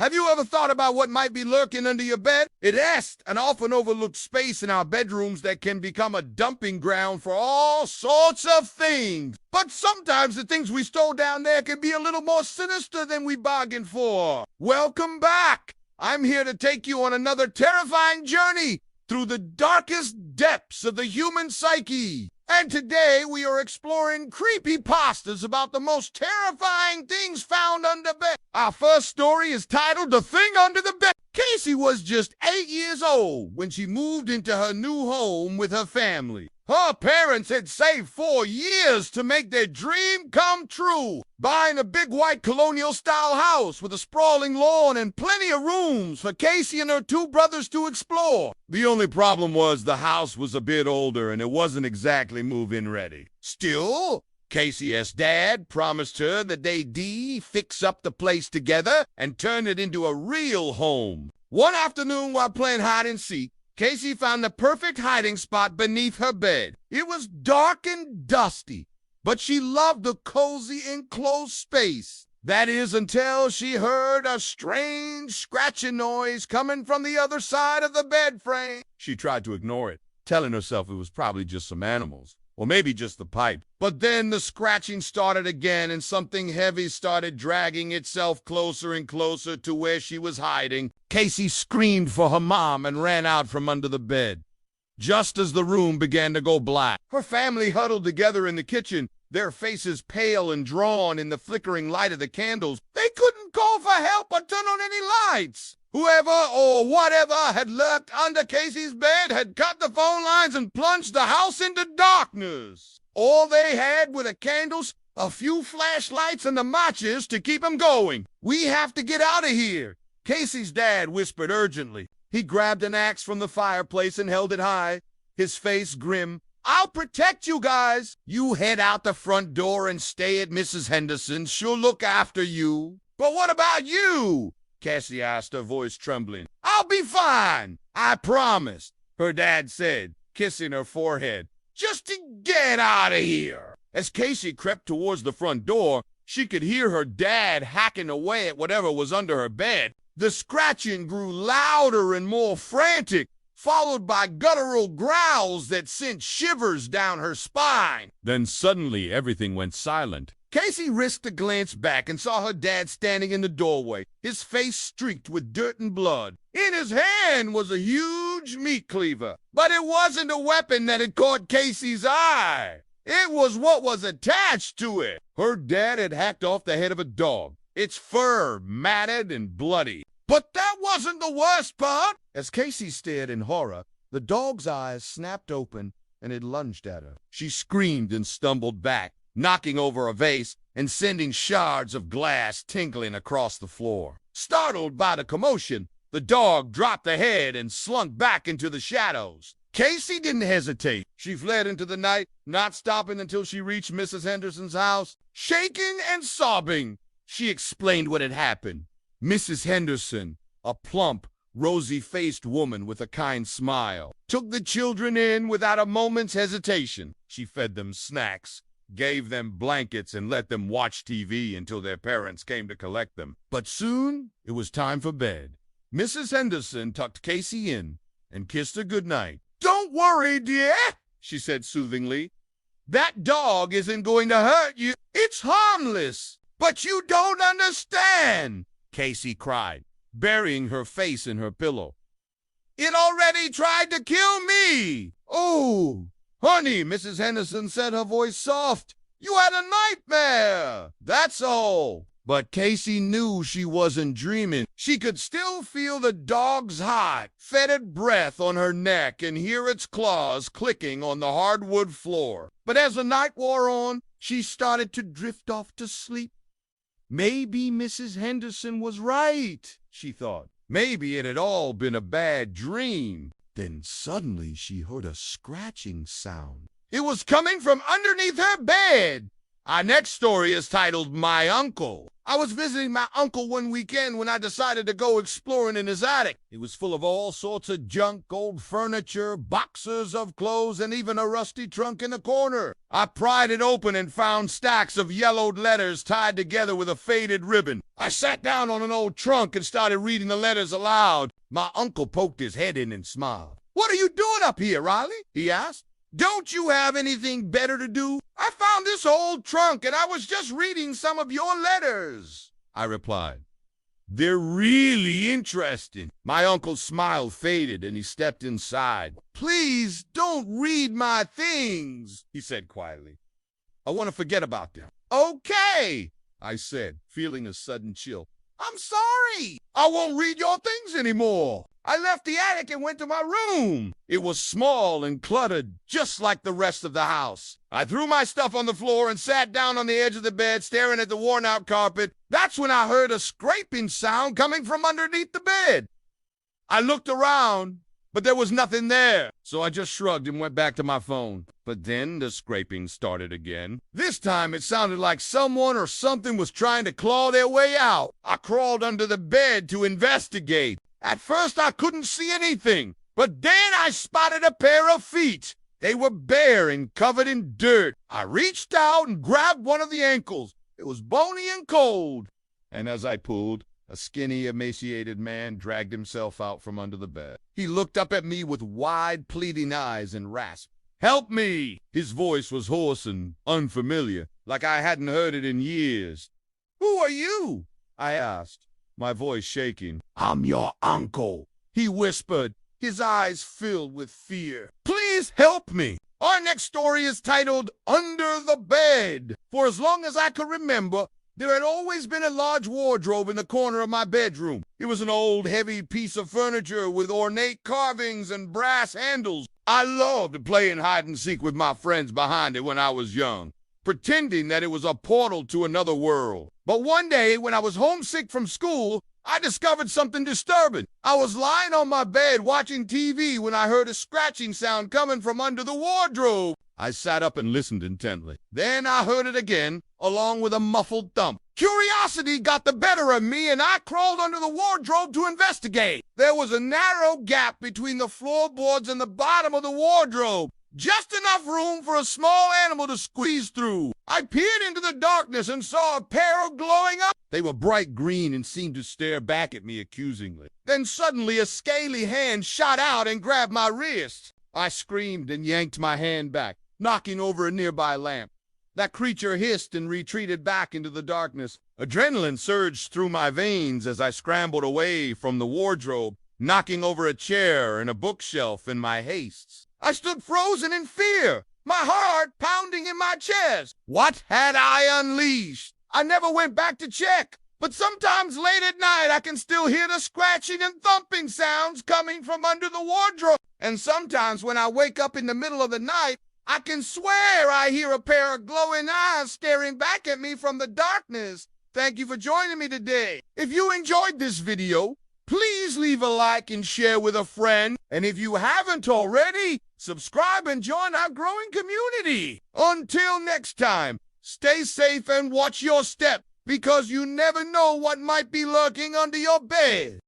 Have you ever thought about what might be lurking under your bed? It is an often overlooked space in our bedrooms that can become a dumping ground for all sorts of things. But sometimes the things we stole down there can be a little more sinister than we bargained for. Welcome back. I'm here to take you on another terrifying journey through the darkest depths of the human psyche. And today we are exploring creepypastas about the most terrifying things found under bed. Our first story is titled The Thing Under the Bed. Casey was just 8 years old when she moved into her new home with her family. Her parents had saved 4 years to make their dream come true, buying a big white colonial-style house with a sprawling lawn and plenty of rooms for Casey and her 2 brothers to explore. The only problem was the house was a bit older and it wasn't exactly move-in ready. Still, Casey's dad promised her that they'd fix up the place together and turn it into a real home. One afternoon while playing hide-and-seek, Casey found the perfect hiding spot beneath her bed. It was dark and dusty, but she loved the cozy enclosed space. That is until she heard a strange scratching noise coming from the other side of the bed frame. She tried to ignore it, telling herself it was probably just some animals, or maybe just the pipe. But then the scratching started again and something heavy started dragging itself closer and closer to where she was hiding. Casey screamed for her mom and ran out from under the bed. Just as the room began to go black, her family huddled together in the kitchen, their faces pale and drawn in the flickering light of the candles. They couldn't call for help or turn on any lights. Whoever or whatever had lurked under Casey's bed had cut the phone lines and plunged the house into darkness. All they had were the candles, a few flashlights, and the matches to keep them going. "We have to get out of here," Casey's dad whispered urgently. He grabbed an axe from the fireplace and held it high, his face grim. "I'll protect you guys. You head out the front door and stay at Mrs. Henderson's. She'll look after you." "But what about you?" Cassie asked, her voice trembling. "I'll be fine, I promise," her dad said, kissing her forehead. "Just to get out of here." As Casey crept towards the front door, she could hear her dad hacking away at whatever was under her bed. The scratching grew louder and more frantic, followed by guttural growls that sent shivers down her spine. Then suddenly everything went silent. Casey risked a glance back and saw her dad standing in the doorway, his face streaked with dirt and blood. In his hand was a huge meat cleaver, but it wasn't a weapon that had caught Casey's eye. It was what was attached to it. Her dad had hacked off the head of a dog, its fur matted and bloody. But that wasn't the worst part. As Casey stared in horror, the dog's eyes snapped open and it lunged at her. She screamed and stumbled back, knocking over a vase and sending shards of glass tinkling across the floor. Startled by the commotion, the dog dropped the head and slunk back into the shadows. Casey didn't hesitate. She fled into the night, not stopping until she reached Mrs. Henderson's house. Shaking and sobbing, she explained what had happened. Mrs. Henderson, a plump, rosy-faced woman with a kind smile, took the children in without a moment's hesitation. She fed them snacks, gave them blankets, and let them watch TV until their parents came to collect them. But soon it was time for bed. Mrs. Henderson tucked Casey in and kissed her goodnight. "Don't worry, dear," she said soothingly. "That dog isn't going to hurt you. It's harmless." "But you don't understand," Casey cried, burying her face in her pillow. "It already tried to kill me." "Oh, honey," Mrs. Henderson said, her voice soft. "You had a nightmare, that's all." But Casey knew she wasn't dreaming. She could still feel the dog's hot, fetid breath on her neck and hear its claws clicking on the hardwood floor. But as the night wore on, she started to drift off to sleep. Maybe Mrs. Henderson was right, she thought. Maybe it had all been a bad dream. Then suddenly she heard a scratching sound. It was coming from underneath her bed. Our next story is titled My Uncle. I was visiting my uncle one weekend when I decided to go exploring in his attic. It was full of all sorts of junk, old furniture, boxes of clothes, and even a rusty trunk in the corner. I pried it open and found stacks of yellowed letters tied together with a faded ribbon. I sat down on an old trunk and started reading the letters aloud. My uncle poked his head in and smiled. "What are you doing up here, Riley?" he asked. "Don't you have anything better to do?" "I found this old trunk and I was just reading some of your letters," I replied. "They're really interesting." My uncle's smile faded and he stepped inside. "Please don't read my things," he said quietly. "I want to forget about them." "Okay," I said, feeling a sudden chill. "I'm sorry. I won't read your things anymore." I left the attic and went to my room. It was small and cluttered, just like the rest of the house. I threw my stuff on the floor and sat down on the edge of the bed, staring at the worn-out carpet. That's when I heard a scraping sound coming from underneath the bed. I looked around, but there was nothing there, so I just shrugged and went back to my phone. But then the scraping started again. This time it sounded like someone or something was trying to claw their way out. I crawled under the bed to investigate. At first I couldn't see anything, but then I spotted a pair of feet. They were bare and covered in dirt. I reached out and grabbed one of the ankles. It was bony and cold. And as I pulled, a skinny, emaciated man dragged himself out from under the bed. He looked up at me with wide, pleading eyes and rasped, "Help me!" His voice was hoarse and unfamiliar, like I hadn't heard it in years. "Who are you?" I asked, my voice shaking. "I'm your uncle," he whispered, his eyes filled with fear. "Please help me." Our next story is titled Under the Bed. For as long as I could remember, there had always been a large wardrobe in the corner of my bedroom. It was an old, heavy piece of furniture with ornate carvings and brass handles. I loved playing hide and seek with my friends behind it when I was young, pretending that it was a portal to another world. But one day, when I was homesick from school, I discovered something disturbing. I was lying on my bed watching TV when I heard a scratching sound coming from under the wardrobe. I sat up and listened intently. Then I heard it again, along with a muffled thump. Curiosity got the better of me, and I crawled under the wardrobe to investigate. There was a narrow gap between the floorboards and the bottom of the wardrobe, just enough room for a small animal to squeeze through. I peered into the darkness and saw a pair of glowing eyes. They were bright green and seemed to stare back at me accusingly. Then suddenly a scaly hand shot out and grabbed my wrist. I screamed and yanked my hand back, knocking over a nearby lamp. That creature hissed and retreated back into the darkness. Adrenaline surged through my veins as I scrambled away from the wardrobe, knocking over a chair and a bookshelf in my haste. I stood frozen in fear, my heart pounding in my chest. What had I unleashed? I never went back to check, but sometimes late at night I can still hear the scratching and thumping sounds coming from under the wardrobe. And sometimes when I wake up in the middle of the night, I can swear I hear a pair of glowing eyes staring back at me from the darkness. Thank you for joining me today. If you enjoyed this video, please leave a like and share with a friend. And if you haven't already, subscribe and join our growing community. Until next time, stay safe and watch your step, because you never know what might be lurking under your bed.